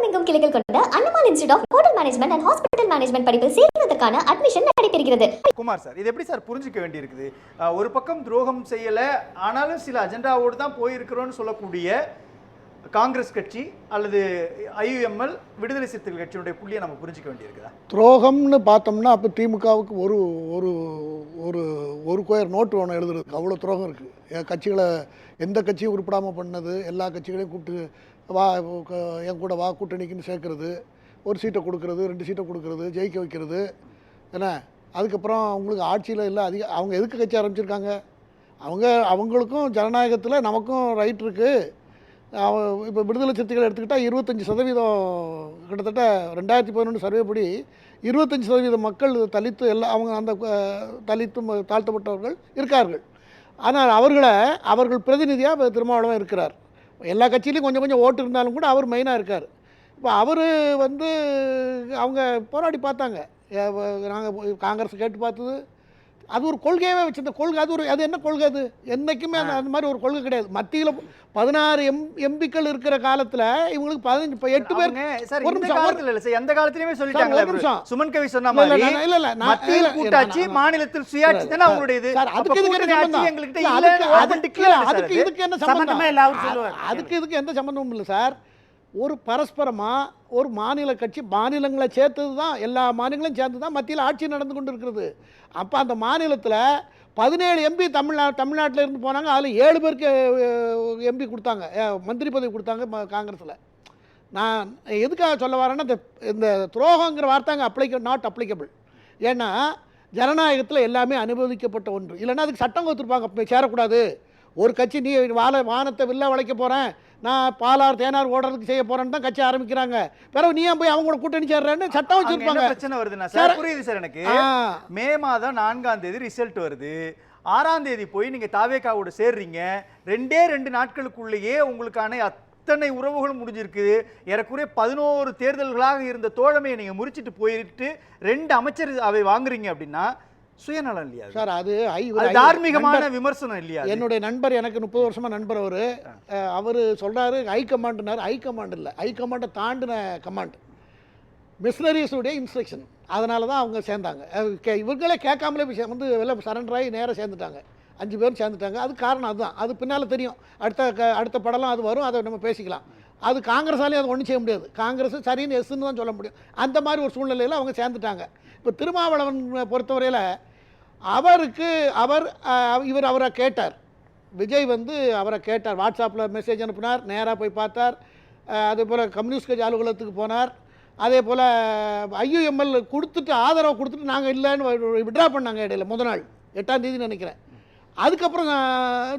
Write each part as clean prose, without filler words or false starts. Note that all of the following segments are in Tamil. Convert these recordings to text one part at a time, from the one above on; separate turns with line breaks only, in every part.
தமிழகமெங்கும் கிளைகள் கொண்ட Annamalai institute of hotel management and hospital management படிப்பில் சேர்வதற்கான அட்மிஷன் நடைபெறுகிறது.
குமார் சார், இது எப்படி சார் புரிஞ்சுக்க வேண்டியிருக்குது? ஒரு பக்கம் துரோகம் செய்யல, ஆனாலும் சில அஜெண்டாவோடு தான் போயிருக்கிறோம்னு சொல்லக்கூடிய காங்கிரஸ் கட்சி அல்லது ஐயுஎம்எல் விடுதலை சிறுத்தைகள் கட்சியினுடைய புள்ளியை நம்ம புரிஞ்சுக்க வேண்டியிருக்குதா?
துரோகம்னு பார்த்தோம்னா அப்போ திமுகவுக்கு ஒரு ஒரு ஒரு ஒரு கோயர் நோட்டு ஒன்று எழுதுறதுக்கு அவ்வளோ துரோகம் இருக்குது. கட்சிகளை எந்த கட்சியும் உருப்படாமல் பண்ணது, எல்லா கட்சிகளையும் கூப்பிட்டு வா என் கூட வா கூட்டணிக்குன்னு சேர்க்கறது, ஒரு சீட்டை கொடுக்கறது, 2 சீட்டை கொடுக்கறது, ஜெயிக்க வைக்கிறது என்ன. அதுக்கப்புறம் அவங்களுக்கு ஆட்சியில் இல்லை அவங்க எதுக்கு கட்சி ஆரம்பிச்சிருக்காங்க? அவங்களுக்கும் ஜனநாயகத்தில் நமக்கும் ரைட் இருக்குது. இப்போ விடுதலை சிறுத்தைகள் எடுத்துக்கிட்டால் 25% கிட்டத்தட்ட 2011 சர்வே படி 25% மக்கள் தலித்து அவங்க அந்த தலித்தும் தாழ்த்தப்பட்டவர்கள் இருக்கார்கள். ஆனால் அவர்கள் பிரதிநிதியாக திருமாவளவன் இருக்கிறார். எல்லா கட்சியிலையும் கொஞ்சம் கொஞ்சம் ஓட்டு இருந்தாலும் கூட அவர் மெயினாக இருக்கார். இப்போ அவர் அவங்க போராடி பார்த்தாங்க. நாங்கள் காங்கிரஸ் கேட்டு பார்த்தது, அது ஒரு கொள்கையாகவே வச்சிருந்த கொள்கை. அது என்ன கொள்கை? அது என்றைக்குமே அந்த மாதிரி ஒரு கொள்கை கிடையாது. மத்தியில் 16 எம்பிக்கள் இருக்கிற காலத்தில் இவங்களுக்கு 8 பேர்
எந்த காலத்திலயுமே சொல்லிட்டாங்க. சுமன் கவி சொன்ன மாதிரி மத்தியில் கூட்டாட்சி, மாநிலத்தில் சுயாட்சி தானே அவங்களுடையது.
அதுக்கு இதுக்கு என்ன சம்பந்தம்? அதுக்கு இதுக்கு எந்த சம்பந்தமும் இல்லை சார். ஒரு பரஸ்பரமாக ஒரு மாநில கட்சி மாநிலங்களை சேர்த்தது தான், எல்லா மாநிலங்களும் சேர்ந்து தான் மத்தியில் ஆட்சி நடந்து கொண்டு இருக்கிறது. அப்போ அந்த மாநிலத்தில் 17 எம்பி தமிழ்நாட்டில் இருந்து போனாங்க. அதில் 7 பேருக்கு எம்பி கொடுத்தாங்க, மந்திரி பதவி கொடுத்தாங்க காங்கிரஸில். நான் எதுக்காக சொல்ல வரேன்னா, இந்த துரோகங்கிற வார்த்தைங்க நாட் அப்ளிகபிள். ஏன்னா ஜனநாயகத்தில் எல்லாமே அனுமதிக்கப்பட்ட ஒன்று. இல்லைன்னா அதுக்கு சட்டம் கொடுத்துருப்பாங்க, சேரக்கூடாது. ஒரு கட்சி நீ வானத்தை வில்ல வளைக்க போகிறேன், நான் பாலார் தேனார் ஓடுறதுக்கு செய்ய போறேன்னு தான் கட்சி ஆரம்பிக்கிறாங்க. பிறகு நீ போய் அவங்க கூட கூட்டணி சேர்றேன்னு சட்டம் வச்சிருப்பாங்க.
பிரச்சனை வருதுன்னா சார், புரியுது சார் எனக்கு. மே மாதம் 4ஆம் தேதி ரிசல்ட் வருது. 6ஆம் தேதி போய் நீங்க தாவேகாவோட சேர்றீங்க. 2 நாட்களுக்குள்ளேயே உங்களுக்கான அத்தனை உறவுகளும் முடிஞ்சிருக்கு. ஏறக்குறைய 11 தேர்தல்களாக இருந்த தோழமையை நீங்க முறிச்சிட்டு போயிட்டு 2 அமைச்சர் அவை வாங்குறீங்க அப்படின்னா சுயநலம் இல்லையா சார்? அது தார்மீகமான விமர்சனம் இல்லையா?
என்னுடைய நண்பர், எனக்கு 30 வருஷமா நண்பர், அவர் சொல்றாரு ஹைகமாண்டுனார். ஹைகமாண்ட் இல்லை, ஹைகமாண்டை தாண்டின கமாண்ட், மிஷனரிஸுடைய இன்ஸ்ட்ரக்ஷன். அதனால தான் அவங்க சேர்ந்தாங்க. இவர்களே கேட்காமலே எல்லாம் சரண்டர் ஆகி நேராக சேர்ந்துட்டாங்க. 5 பேரும் சேர்ந்துட்டாங்க. அது காரணம் அதுதான். அது பின்னால் தெரியும். அடுத்த படம்லாம் அது வரும், அதை நம்ம பேசிக்கலாம். அது காங்கிரஸாலேயும் அது ஒன்றும் செய்ய முடியாது. காங்கிரஸ் சரின்னு எஸ்ன்னு தான் சொல்ல முடியும். அந்த மாதிரி ஒரு சூழ்நிலையில் அவங்க சேர்ந்துட்டாங்க. இப்போ திருமாவளவன் பொறுத்தவரையில் அவரை கேட்டார். விஜய் அவரை கேட்டார், வாட்ஸ்அப்பில் மெசேஜ் அனுப்பினார், நேராக போய் பார்த்தார். அதே போல் கம்யூனிஸ்ட் கட்சி அலுவலகத்துக்கு போனார். அதே போல் ஐயுஎம்எல் கொடுத்துட்டு ஆதரவு கொடுத்துட்டு நாங்கள் இல்லைன்னு விட்ரா பண்ணாங்க. இடையில முதல் நாள் 8ஆம் தேதி நினைக்கிறேன். அதுக்கப்புறம்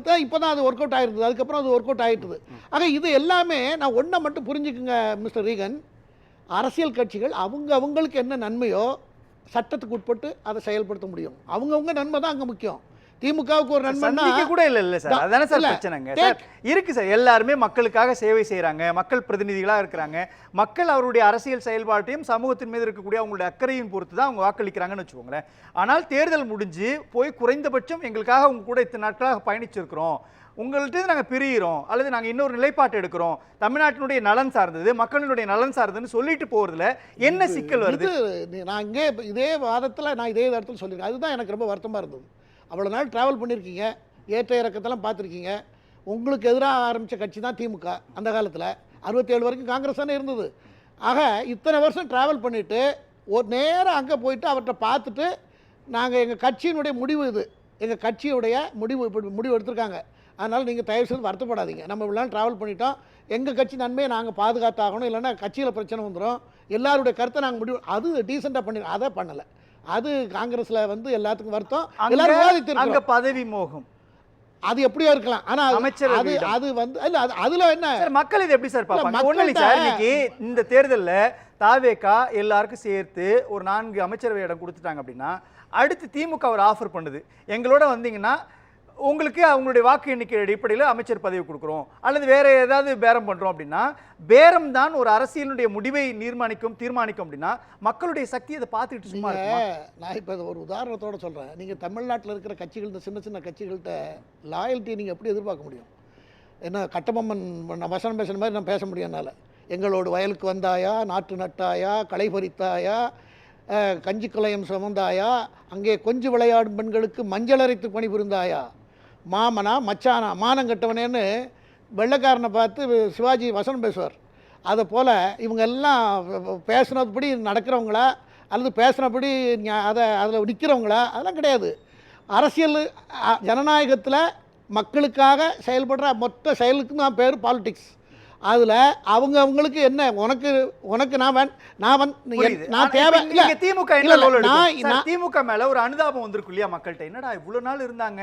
தான் இப்போ தான் அது ஒர்க் அவுட் ஆகிருந்தது. அதுக்கப்புறம் அது ஒர்க் அவுட் ஆகிட்டுது. ஆக இது எல்லாமே நான் ஒன்றை மட்டும் புரிஞ்சுக்குங்க மிஸ்டர் ரீகன், அரசியல் கட்சிகள் அவங்களுக்கு என்ன நன்மையோ சட்டத்துக்கு உட்பட்டு அதை செயல்படுத்த முடியும். அவங்கவுங்க நன்மை தான் அங்கே முக்கியம். திமுகவுக்கு ஒரு நன்மை
கூட இல்லை சார். அதானே சார் பிரச்சனைங்க சார். இருக்கு சார், எல்லாருமே மக்களுக்காக சேவை செய்யறாங்க, மக்கள் பிரதிநிதிகளாக இருக்கிறாங்க. மக்கள் அவருடைய அரசியல் செயல்பாட்டையும் சமூகத்தின் மீது இருக்கக்கூடிய அவங்களுடைய அக்கறையும் பொறுத்து தான் அவங்க வாக்களிக்கிறாங்கன்னு வச்சுக்கோங்களேன். ஆனால் தேர்தல் முடிஞ்சு போய் குறைந்தபட்சம் எங்களுக்காக உங்க கூட இத்தனை நாட்களாக பயணிச்சிருக்கிறோம், உங்கள்கிட்ட நாங்கள் பிரிகிறோம் அல்லது நாங்கள் இன்னொரு நிலைப்பாட்டு எடுக்கிறோம், தமிழ்நாட்டினுடைய நலன் சார்ந்தது, மக்களினுடைய நலன் சார்ந்ததுன்னு சொல்லிட்டு போகிறதுல என்ன சிக்கல் வருது?
நான் இங்கே இதே வாதத்தில் நான் இதே இடத்துல சொல்லியிருக்கேன். அதுதான் எனக்கு ரொம்ப வருத்தமாக இருந்தது. அவ்வளோ நாள் ட்ராவல் பண்ணியிருக்கீங்க, ஏற்ற இறக்கத்தெல்லாம் பார்த்துருக்கீங்க. உங்களுக்கு எதிராக ஆரம்பித்த கட்சி தான் திமுக. அந்த காலத்தில் 67 வரைக்கும் காங்கிரஸ் தானே இருந்தது. ஆக இத்தனை வருஷம் ட்ராவல் பண்ணிவிட்டு ஒரு நேரம் அங்கே போயிட்டு அவர்கிட்ட பார்த்துட்டு நாங்கள் எங்கள் கட்சியினுடைய முடிவு இது, எங்கள் கட்சியுடைய முடிவு எடுத்திருக்காங்க, அதனால் நீங்கள் தயவு செய்து வருத்தப்படாதீங்க, நம்ம இவ்வளோ ட்ராவல் பண்ணிட்டோம், எங்கள் கட்சி நன்மையை நாங்கள் பாதுகாத்தாகணும், இல்லைன்னா கட்சியில் பிரச்சனை வந்துடும், எல்லாருடைய கருத்தை நாங்கள் முடிவு, அது டீசெண்டாக பண்ணிடுறோம். அதை பண்ணலை. அது காங்கிரஸில் எல்லாத்துக்கும் வருத்தம். எல்லாரும் விவாதித்து
பதவி மோகம்
அது எப்படியோ இருக்கலாம். ஆனால் அமைச்சர் அது இல்லை, அதில் என்ன
மக்கள் இது எப்படி சார் பார்ப்பாங்க? ஒன்றும் இல்லை சார், இன்னைக்கு இந்த தேர்தலில் தாவேகா எல்லாருக்கும் சேர்த்து ஒரு 4 அமைச்சரவை இடம் கொடுத்துட்டாங்க அப்படின்னா, அடுத்து திமுக ஒரு ஆஃபர் பண்ணுது, எங்களோட வந்தீங்கன்னா உங்களுக்கு அவங்களுடைய வாக்கு எண்ணிக்கை அடிப்படையில் அமைச்சர் பதவி கொடுக்குறோம் அல்லது வேற ஏதாவது பேரம் பண்ணுறோம் அப்படின்னா, பேரம் தான் ஒரு அரசியலுடைய முடிவை தீர்மானிக்கும் அப்படின்னா மக்களுடைய சக்தி அதை பார்த்துக்கிட்டு சும்மா இருக்கு.
நான் இப்போ ஒரு உதாரணத்தோடு சொல்கிறேன். நீங்கள் தமிழ்நாட்டில் இருக்கிற கட்சிகள், இந்த சின்ன சின்ன கட்சிகள்கிட்ட லாயல்ட்டி நீங்கள் எப்படி எதிர்பார்க்க முடியும்? என்ன கட்டபொம்மன் வசனம் பேசுகிற மாதிரி நான் பேச முடியும் என்னால். எங்களோடு வயலுக்கு வந்தாயா, நாற்று நட்டாயா, களை பறித்தாயா, கஞ்சி கலையம் சுமந்தாயா, அங்கே கொஞ்சம் விளையாடும் பெண்களுக்கு மஞ்சள் அரைத்து பணிபுரிந்தாயா, மாமனா மச்சானா மானங்கட்டவனேன்னு வெள்ளைக்காரனை பார்த்து சிவாஜி வசனம் பேசுவார். அதை போல் இவங்க எல்லாம் பேசுனபடி நடக்கிறவங்களா அல்லது பேசுனபடி அதில் நிற்கிறவங்களா? அதெல்லாம் கிடையாது. அரசியல் ஜனநாயகத்தில் மக்களுக்காக செயல்படுற மொத்த செயலுக்கு தான் பேர் பாலிடிக்ஸ். அதில் அவங்களுக்கு என்ன, உனக்கு நான் தேவை இல்லை.
திமுக மேல ஒரு அனுதாபம் வந்திருக்கு இல்லையா மக்கள்கிட்ட? என்னடா இவ்வளவு நாள் இருந்தாங்க,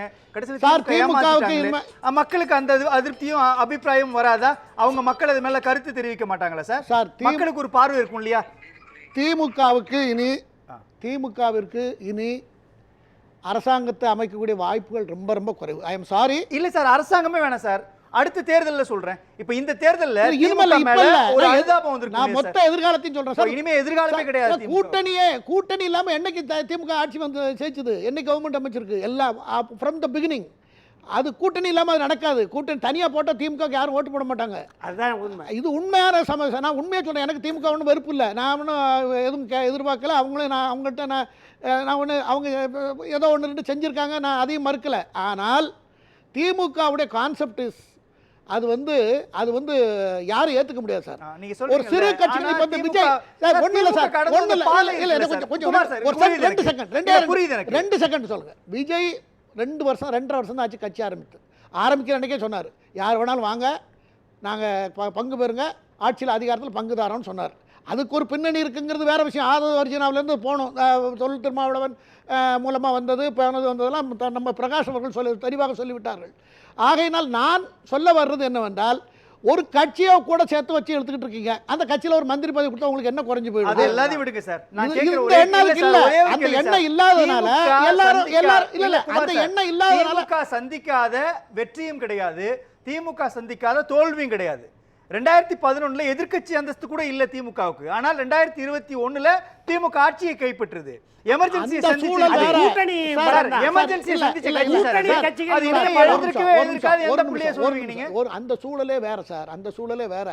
மக்களுக்கு அந்த அதிருப்தியும் அபிப்பிராயம் வராதா? அவங்க மக்கள் அது மேல கருத்து தெரிவிக்க மாட்டாங்களா சார்? மக்களுக்கு ஒரு பார்வை இருக்கும் இல்லையா?
திமுகவிற்கு இனி அரசாங்கத்தை அமைக்கக்கூடிய வாய்ப்புகள் ரொம்ப ரொம்ப குறைவு. I am sorry.
இல்ல சார், அரசாங்கமே வேணாம் சார். அடுத்த தேர்தல்ல சொல்றேன். இப்ப இந்த தேர்தல்ல ஒரு அனுதாபம் வந்திருக்கு.
நான் மொத்த எதிர்காலத்தையும் சொல்றேன் சார்.
இனிமே எதிர்காலமே கிடையாது.
கூட்டணி இல்லாம என்னைக்கு திமுக ஆட்சி வந்து ஜெயிச்சது? என்னைக்கு கவர்மெண்ட் அமைச்சிருக்கு? எல்லாம் ஃப்ரம் த பிகினிங். அது கூட்டணி இல்லாம அது நடக்காது. கூட்டணி தனியா போட்டா திமுக யாரும் ஓட்டு போட மாட்டாங்க. அதுதான் உண்மை. இது உண்மையான சமயம். நான் உண்மையை சொல்றேன். எனக்கு திமுக ஒன்றும் வெறுப்பு இல்லை. நான் ஒன்றும் எதுவும் எதிர்பார்க்கல. அவங்களும் நான் அவங்கள்ட்ட நான் ஒன்று அவங்க ஏதோ ஒன்று ரெண்டு செஞ்சுருக்காங்க, நான் அதையும் மறுக்கலை. ஆனால் திமுகவுடைய கான்செப்ட் இஸ் அது வந்து யாரும் ஏற்றுக்க முடியாது சார். ஒரு சிறு கட்சிகள் வந்து விஜய் ஒன்றும் இல்லை சார், ஒன்றும் இல்லை, கொஞ்சம் ரெண்டு செகண்ட் சொல்லுங்க. விஜய் 2.5 வருஷம் தான் ஆச்சு கட்சி ஆரம்பிக்கிற அன்றைக்கே சொன்னார், யார் வேணாலும் வாங்க, நாங்கள் பங்கு பெறுங்க, ஆட்சியில் அதிகாரத்தில் பங்குதாரோன்னு சொன்னார். அதுக்கு ஒரு பின்னணி இருக்குங்கிறது வேறு விஷயம். ஆதரவு அர்ஜுனாவிலேருந்து போகணும். தொல் திருமாவளவன் மூலமாக வந்ததெல்லாம் நம்ம பிரகாஷ் அவர்கள் தெளிவாக சொல்லிவிட்டார்கள். ஆகையினால் நான் சொல்ல வர்றது என்னவென்றால், ஒரு கட்சியை கூட சேர்த்து வச்சு எடுத்துக்கிட்டு இருக்கீங்க. அந்த கட்சியில் ஒரு மந்திரி பதவி கொடுத்தா உங்களுக்கு என்ன குறைஞ்சு போயிடும்?
அது எல்லாத்தையும் விடுங்க சார்.
இந்த எண்ணம் இல்ல, அந்த எண்ணம் இல்லாதனால எல்லாரும் இல்ல, அந்த எண்ணம் இல்லாதனால
திமுக சந்திக்காத வெற்றியும் கிடையாது, திமுக சந்திக்காத தோல்வியும் கிடையாது. 2011 எதிர்க்கட்சி அந்தஸ்து கூட இல்ல திமுகவுக்கு. ஆனால் 2021 திமுக ஆட்சியை கைப்பற்றுது. எமர்ஜென்சி
அந்த சூழலே வேற சார். அந்த சூழலே வேற.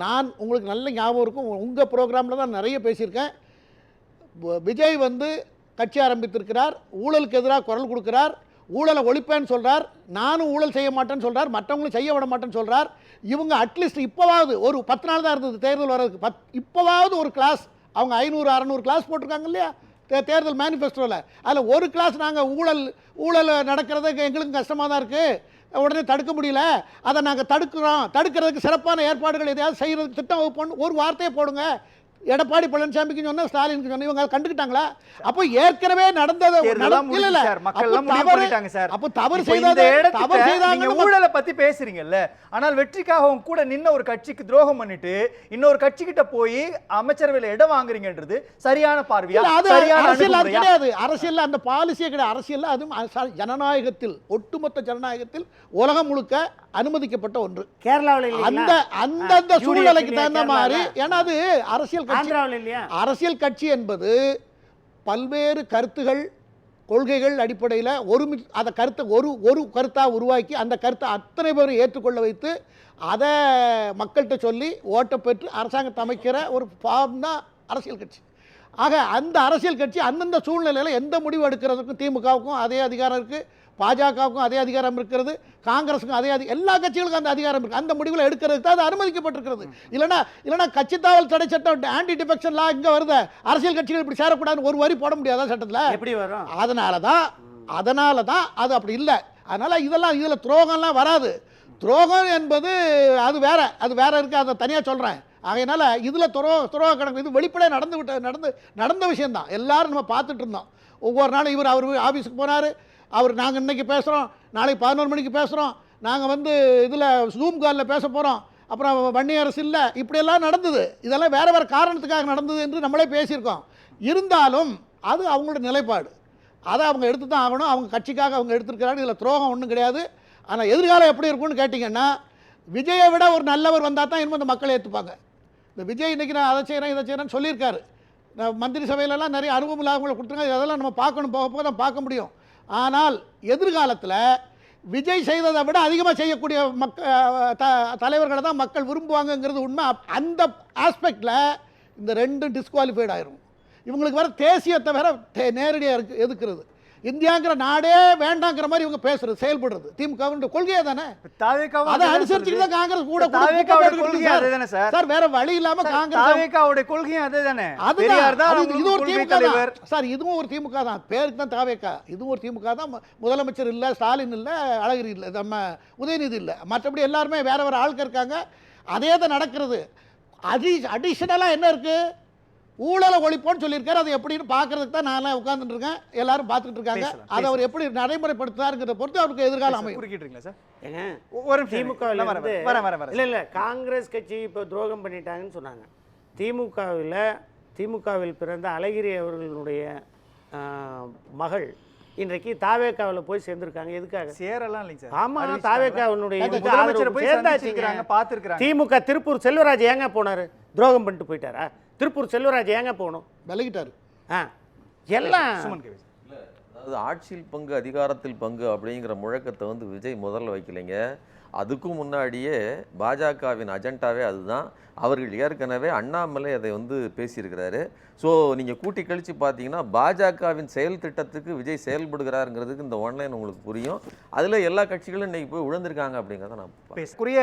நான் உங்களுக்கு நல்ல ஞாபகம் இருக்கும், உங்க ப்ரோக்ராம்ல தான் நிறைய பேசியிருக்கேன். விஜய் வந்து கட்சி ஆரம்பித்திருக்கிறார், ஊழலுக்கு எதிராக குரல் கொடுக்கிறார், ஊழலை ஒழிப்பேன்னு சொல்றார், நானும் ஊழல் செய்ய மாட்டேன்னு சொல்றார், மற்றவங்களும் செய்ய விட மாட்டேன்னு சொல்றார். இவங்க அட்லீஸ்ட் இப்போவாவது ஒரு 10 நாள் தான் இருந்தது தேர்தல் வர்றதுக்கு, இப்போவாவது ஒரு கிளாஸ் அவங்க 500-600 கிளாஸ் போட்டிருக்காங்க இல்லையா தேர்தல் மேனிஃபெஸ்டோவில். அதில் ஒரு கிளாஸ் நாங்கள் ஊழல் நடக்கிறதுக்கு எங்களுக்கும் கஷ்டமாக தான் இருக்குது, உடனே தடுக்க முடியல, அதை நாங்கள் தடுக்கிறதுக்கு சிறப்பான ஏற்பாடுகள் எதையாவது செய்கிறதுக்கு திட்டம் வகுப்போன்னு ஒரு வார்த்தையை போடுங்க. எடப்பாடி பழனிசாமிக்கு சொன்னா, ஸ்டாலினுக்கு சொன்னா, இவங்க கண்டுக்கிட்டாங்களா? அப்போ ஏற்கனவே நடந்தது
ஊழலை பத்தி பேசுறீங்கல்ல, ஆனால் வெற்றிக்காக கூட நின்ன ஒரு கட்சிக்கு துரோகம் பண்ணிட்டு இன்னொரு கட்சி கிட்ட போய் அமைச்சரவையில் இடம் வாங்குறீங்கன்றது சரியான பார்வையா?
கிடையாது. அரசியல் அந்த பாலிசியே கிடையாது. அரசியல் அதுவும் ஜனநாயகத்தில், ஒட்டுமொத்த ஜனநாயகத்தில் உலகம் முழுக்க அனுமதிக்கப்பட்ட ஒன்று.
கேரளாவில்
அந்த சூழ்நிலைக்கு தகுந்த மாதிரி, ஏன்னா அது அரசியல் கட்சி என்பது பல்வேறு கருத்துகள், கொள்கைகள் அடிப்படையில் அந்த கருத்தை ஒரு கருத்தாக உருவாக்கி அந்த கருத்தை அத்தனை பேரும் ஏற்றுக்கொள்ள வைத்து அதை மக்கள்கிட்ட சொல்லி ஓட்டை பெற்று அரசாங்கத்தை அமைக்கிற ஒரு ஃபார்ம் தான் அரசியல் கட்சி. ஆக அந்த அரசியல் கட்சி அந்தந்த சூழ்நிலையில் எந்த முடிவு எடுக்கிறதுக்கும் திமுகவுக்கும் அதே அதிகாரம் இருக்குது, பாஜகவுக்கும் அதே அதிகாரம் இருக்கிறது, காங்கிரஸுக்கும் அதே எல்லா கட்சிகளுக்கும் அந்த அதிகாரம் இருக்குது. அந்த முடிவுகளை எடுக்கிறதுக்கு தான் அது அனுமதிக்கப்பட்டிருக்கிறது. இல்லைனா கட்சி தாவல் தடை சட்டம், ஆன்டி டிஃபெக்ஷன் லா இங்கே வருது, அரசியல் கட்சிகள் இப்படி சேரக்கூடாதுன்னு ஒரு வரி போட முடியாதா சட்டத்தில்?
எப்படி வரும்?
அதனால தான் அது அப்படி இல்லை. அதனால் இதில் துரோகம்லாம் வராது. துரோகம் என்பது அது வேற இருக்குது, அதை தனியாக சொல்கிறேன். ஆகையினால இதில் துரோக கணக்கு இது வெளிப்படையாக நடந்த விஷயம்தான். எல்லாரும் நம்ம பார்த்துட்டு இருந்தோம். ஒவ்வொரு நாளும் அவர் ஆஃபீஸுக்கு போனார், நாங்கள் இன்றைக்கி பேசுகிறோம், நாளைக்கு 11 மணிக்கு பேசுகிறோம், நாங்கள் வந்து இதில் ஜூம் காலில் பேச போகிறோம், அப்புறம் வன்னி அரசு இல்லை, இப்படியெல்லாம் நடந்தது. இதெல்லாம் வேறு காரணத்துக்காக நடந்தது என்று நம்மளே பேசியிருக்கோம். இருந்தாலும் அது அவங்களோட நிலைப்பாடு, அதை அவங்க எடுத்து தான் ஆகணும். அவங்க கட்சிக்காக அவங்க எடுத்துருக்கிறாங்க. இதில் துரோகம் ஒன்றும் கிடையாது. ஆனால் எதிர்காலம் எப்படி இருக்கும்னு கேட்டிங்கன்னா, விஜயை விட ஒரு நல்லவர் வந்தால் தான் இன்னும் இந்த மக்களை ஏற்றுப்பாங்க. இந்த விஜய் இன்றைக்கி நான் அதை செய்கிறேன் இதை செய்கிறேன்னு சொல்லியிருக்காரு. மந்திரி சபையிலலாம் நிறைய அனுபவம் இல்லாதவங்களை கொடுத்துருங்க. அதெல்லாம் நம்ம பார்க்கணும், போக தான் பார்க்க முடியும். ஆனால் எதிர்காலத்தில் விஜய் செய்ததை விட அதிகமாக செய்யக்கூடிய தலைவர்களை தான் மக்கள் விரும்புவாங்கங்கிறது உண்மை. அந்த ஆஸ்பெக்டில் இந்த ரெண்டும் டிஸ்குவாலிஃபைட் ஆயிரும். இவங்களுக்கு வேற தேசியத்தை வேற நேரடியாக எதுக்குறது. இந்தியாங்கிற நாடே வேண்டாங்கிற மாதிரி இவங்க பேசுறது, செயல்படுறது திமுக கொள்கையே தானே. அதை அனுசரிச்சுட்டு தான் காங்கிரஸ் கூட சார். வேற வழி இல்லாம காங்கிரஸ்
கொள்கையும் அதேதானே.
இது ஒரு திமுக சார். இதுவும் ஒரு திமுக தான், பேருக்கு தான் தாவேக்கா. இதுவும் ஒரு திமுக தான். முதலமைச்சர் இல்ல, ஸ்டாலின் இல்ல, அழகிரி இல்ல, நம்ம உதயநிதி இல்ல, மற்றபடி எல்லாருமே வேற வேற ஆட்கள் இருக்காங்க. அதே தான் நடக்கிறது. அடிஷனலா என்ன இருக்கு? ஊழலை ஒழிப்போன்னு சொல்லியிருக்காரு. அது எப்படின்னு பார்க்கறதுக்கு தான் நான் உட்கார்ந்துட்டு இருக்கேன், எல்லாரும் பார்த்துட்டு இருக்காங்க. அதை அவர் எப்படி நடைமுறைப்படுத்துறாருங்கிறத பொறுத்து அவருக்கு எதிர்காலம் அமையும்.
குறிக்கிட்டீங்களா சார்?
ஒரு திமுக இல்ல காங்கிரஸ் கட்சி இப்போ துரோகம் பண்ணிட்டாங்கன்னு சொன்னாங்க. திமுகவில் பிறந்த அழகிரி அவர்களுடைய மகள் இன்றைக்கு தாவேக்காவில் போய் சேர்ந்திருக்காங்க. எதுக்காக?
சேரலாம் இல்லைங்க சார்.
ஆமா, தாவேக்காவினுடைய
பார்த்துருக்காங்க.
திமுக திருப்பூர் செல்வராஜ் ஏங்க போனாரு? துரோகம் பண்ணிட்டு போயிட்டாரா? திருப்பூர் செல்வராஜ் ஏங்க போகணும்?
விலகிட்டாரு.
எல்லாம்
அதாவது ஆட்சியில் பங்கு அதிகாரத்தில் பங்கு அப்படிங்கிற முழக்கத்தை வந்து விஜய் முதல்ல வைக்கலைங்க. அதுக்கும் முன்னாடியே பாஜகவின் அஜெண்டாவே அதுதான். அவர்கள் ஏற்கனவே அண்ணாமலை அதை வந்து பேசியிருக்கிறாரு. ஸோ நீங்கள் கூட்டி கழித்து பார்த்தீங்கன்னா பாஜகவின் செயல் திட்டத்துக்கு விஜய் செயல்படுகிறாருங்கிறதுக்கு இந்த ஒன்லைன் உங்களுக்கு புரியும். அதில் எல்லா கட்சிகளும் இன்னைக்கு போய் விழுந்திருக்காங்க அப்படிங்கிறத நான்
பேசக்கூடிய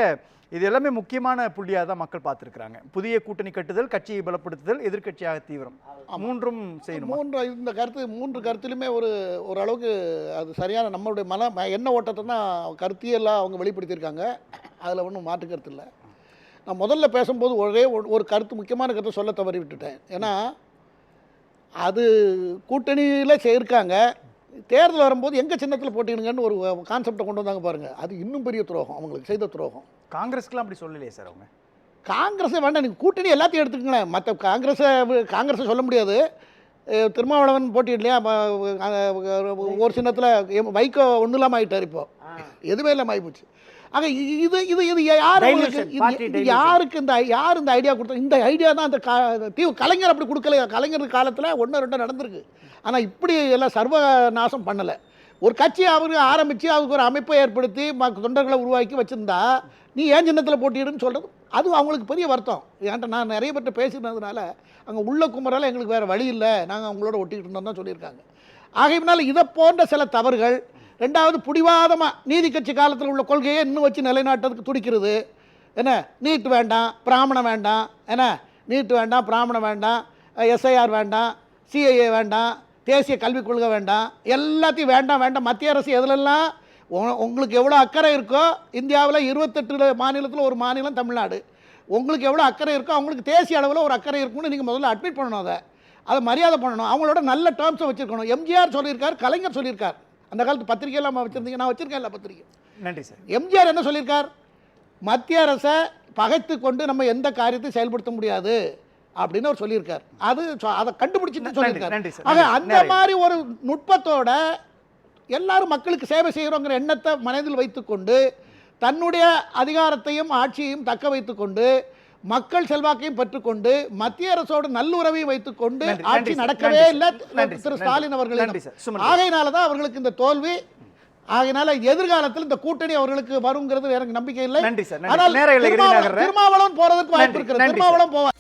இது எல்லாமே முக்கியமான புள்ளியாக தான் மக்கள் பார்த்துருக்காங்க. புதிய கூட்டணி கட்டுதல், கட்சியை பலப்படுத்துதல், எதிர்கட்சியாக தீவிரம், மூன்றும் செய்யணும்.
இந்த மூன்று கருத்திலுமே ஓரளவுக்கு அது சரியான நம்மளுடைய எண்ண ஓட்டத்தை தான் கருத்தியெல்லாம் அவங்க வெளிப்படுத்தியிருக்காங்க. அதில் ஒன்றும் மாற்று கருத்து இல்லை. நான் முதல்ல பேசும்போது ஒரு கருத்து, முக்கியமான கருத்தை சொல்ல தவறி விட்டுட்டேன். ஏன்னா அது கூட்டணியில் சேர்க்காங்க, தேர்தல் வரும்போது எங்கள் சின்னத்தில் போட்டிடுங்கன்னு ஒரு கான்செப்டை கொண்டு வந்தாங்க பாருங்கள். அது இன்னும் பெரிய துரோகம், அவங்களுக்கு செய்த துரோகம்.
காங்கிரஸ்க்குலாம் அப்படி சொல்லலையே சார் அவங்க.
காங்கிரஸை வேண்டாம், நீங்கள் கூட்டணி எல்லாத்தையும் எடுத்துக்கங்களேன். மற்ற காங்கிரஸை சொல்ல முடியாது. திருமாவளவன் போட்டிடலையா ஒரு சின்னத்தில், வைகோ ஒன்றும் இல்லாமல் ஆகிட்டார். இப்போ எதுவுமே இல்லாமல் ஆகிப்போச்சு. ஆக இது இது இது யாருக்கு இந்த ஐடியா கொடுத்தா? இந்த ஐடியா தான் அந்த கலைஞர் அப்படி கொடுக்கல. கலைஞர் காலத்தில் 1-2 நடந்திருக்கு. ஆனால் இப்படி எல்லாம் சர்வ நாசம் பண்ணலை. ஒரு கட்சி அவருக்கு ஆரம்பித்து அவருக்கு ஒரு அமைப்பை ஏற்படுத்தி தொண்டர்களை உருவாக்கி வச்சுருந்தா நீ ஏன் சின்னத்தில் போட்டிடுன்னு சொல்கிறது அது அவங்களுக்கு பெரிய வருத்தம். ஏன்ட்ட நான் நிறைய பேர்ட்ட பேசினதுனால அங்கே உள்ள குமரால் எங்களுக்கு வேறு வழி இல்லை, நாங்கள் அவங்களோட ஒட்டிக்கிட்டு இருந்தோம் தான் சொல்லியிருக்காங்க. ஆகையினால இதை போன்ற சில தவறுகள். ரெண்டாவது, புடிவாதமாக நீதி கட்சி காலத்தில் உள்ள கொள்கையை இன்னும் வச்சு நிலைநாட்டுறதுக்கு துடிக்கிறது. என்ன, நீட் வேண்டாம், பிராமணம் வேண்டாம், என்ன நீட் வேண்டாம், பிராமணம் வேண்டாம், எஸ்ஐஆர் வேண்டாம், சிஐஏ வேண்டாம், தேசிய கல்விக் கொள்கை வேண்டாம், எல்லாத்தையும் வேண்டாம். மத்திய அரசு எதுலெல்லாம் உங்களுக்கு எவ்வளோ அக்கறை இருக்கோ, இந்தியாவில் 28 மாநிலத்தில் ஒரு மாநிலம் தமிழ்நாடு, உங்களுக்கு எவ்வளோ அக்கறை இருக்கோ அவங்களுக்கு தேசிய அளவில் ஒரு அக்கறை இருக்குன்னு நீங்கள் முதல்ல அட்மிட் பண்ணணும். அதை மரியாதை பண்ணணும். அவங்களோட நல்ல டேர்ம்ஸை வச்சுருக்கணும். எம்ஜிஆர் சொல்லியிருக்கார், கலைஞர் சொல்லியிருக்கார். அந்த காலத்து பத்திரிகையெல்லாம் வச்சுருந்தீங்க, நான் வச்சுருக்கேன் இல்லை பத்திரிகை.
நன்றி சார்.
எம்ஜிஆர் என்ன சொல்லியிருக்கார்? மத்திய அரசை பகைத்து கொண்டு நம்ம எந்த காரியத்தை செயல்படுத்த முடியாது அப்படின்னு அவர் சொல்லியிருக்கார். அதை கண்டுபிடிச்சிட்டு சொல்லியிருக்காரு. ஆக அந்த மாதிரி ஒரு நுட்பத்தோட எல்லாரும் மக்களுக்கு சேவை செய்கிறோங்கிற எண்ணத்தை மனதில் வைத்துக்கொண்டு தன்னுடைய அதிகாரத்தையும் ஆட்சியையும் தக்க வைத்துக்கொண்டு மக்கள் செல்வாக்கையும் பெற்றுக்கொண்டு மத்திய அரசோடு நல்லுறவையும் வைத்துக்கொண்டு ஆட்சி நடக்கவே இல்லை திரு ஸ்டாலின் அவர்கள். ஆகையினாலதான் அவர்களுக்கு இந்த தோல்வி. ஆகையினால எதிர்காலத்தில் இந்த கூட்டணி அவர்களுக்கு வருங்கிறது எனக்கு நம்பிக்கை இல்லை. ஆனால் திருமாவளவன் போறதுக்கு வாய்ப்பு இருக்கிறது. திருமாவளவன் போவார்.